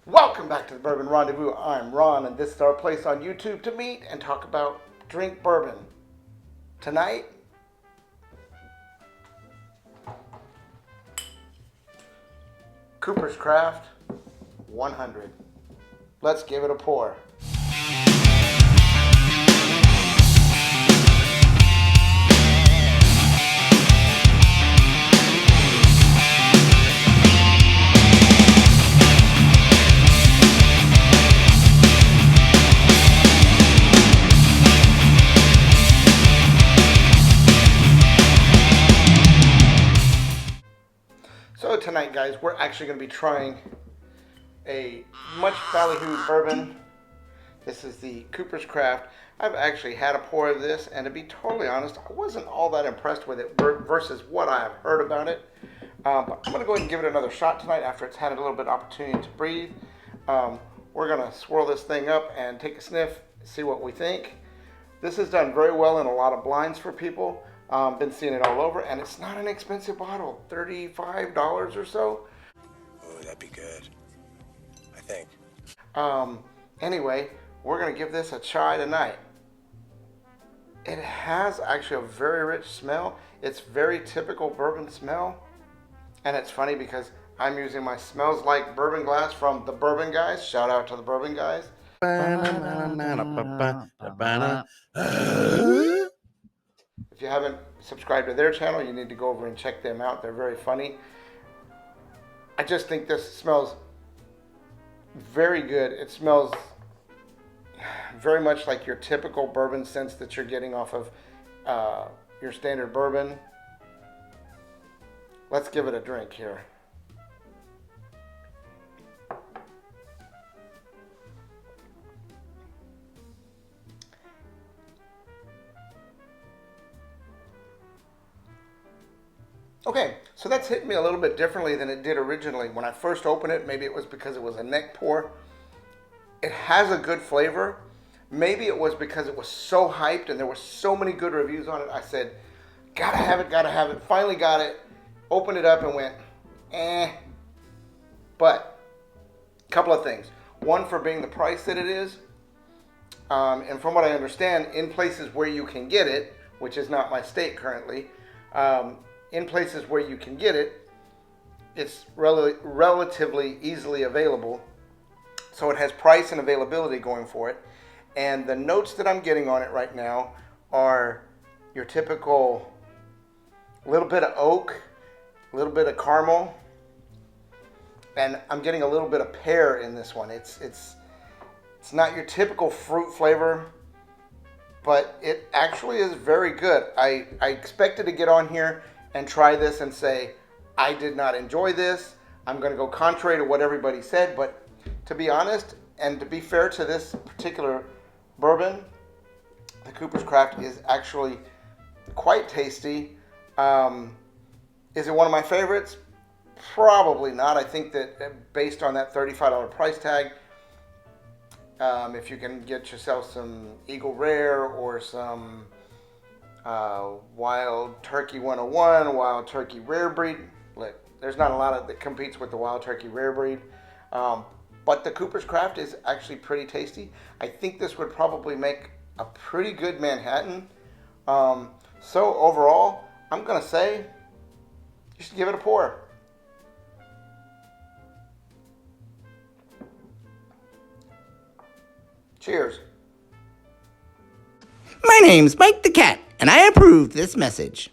Welcome back to the Bourbon Rendezvous. I'm Ron, and this is our place on YouTube to meet and talk about drink bourbon. Tonight, Cooper's Craft 100. Let's give it a pour. So tonight, guys, we're actually going to be trying a much ballyhooed bourbon. This is the Cooper's Craft. I've actually had a pour of this, and to be totally honest, I wasn't all that impressed with it versus what I've heard about it. But I'm going to go ahead and give it another shot tonight after it's had a little bit of opportunity to breathe. We're going to swirl this thing up and take a sniff, see what we think. This has done very well in a lot of blinds for people. Been seeing it all over, and it's not an expensive bottle, $35 or so. Oh, that'd be good, I think. Anyway, we're going to give this a try tonight. It has actually a very rich smell. It's very typical bourbon smell. And it's funny because I'm using my Smells Like Bourbon glass from the Bourbon Guys. Shout out to the Bourbon Guys. If you haven't subscribed to their channel, you need to go over and check them out. They're very funny. I just think this smells very good. It smells very much like your typical bourbon scents that you're getting off of your standard bourbon. Let's give it a drink here. Okay, so that's hit me a little bit differently than it did originally. When I first opened it, maybe it was because it was a neck pour. It has a good flavor. Maybe it was because it was so hyped and there were so many good reviews on it. I said, gotta have it, gotta have it. Finally got it, opened it up and went, eh. But, a couple of things. One, for being the price that it is. And from what I understand, in places where you can get it, which is not my state currently, in places where you can get it, it's relatively easily available. So it has price and availability going for it. And the notes that I'm getting on it right now are your typical little bit of oak, a little bit of caramel, and I'm getting a little bit of pear in this one. It's not your typical fruit flavor, but it actually is very good. I expected to get on here and try this and say, I did not enjoy this. I'm going to go contrary to what everybody said, but to be honest, and to be fair to this particular bourbon, the Cooper's Craft is actually quite tasty. Is it one of my favorites? Probably not. I think that based on that $35 price tag, if you can get yourself some Eagle Rare or some Wild Turkey 101, Wild Turkey Rare Breed. Look, there's not a lot that competes with the Wild Turkey Rare Breed. But the Cooper's Craft is actually pretty tasty. I think this would probably make a pretty good Manhattan. So overall, I'm going to say you should give it a pour. Cheers. My name's Mike the Cat, and I approve this message.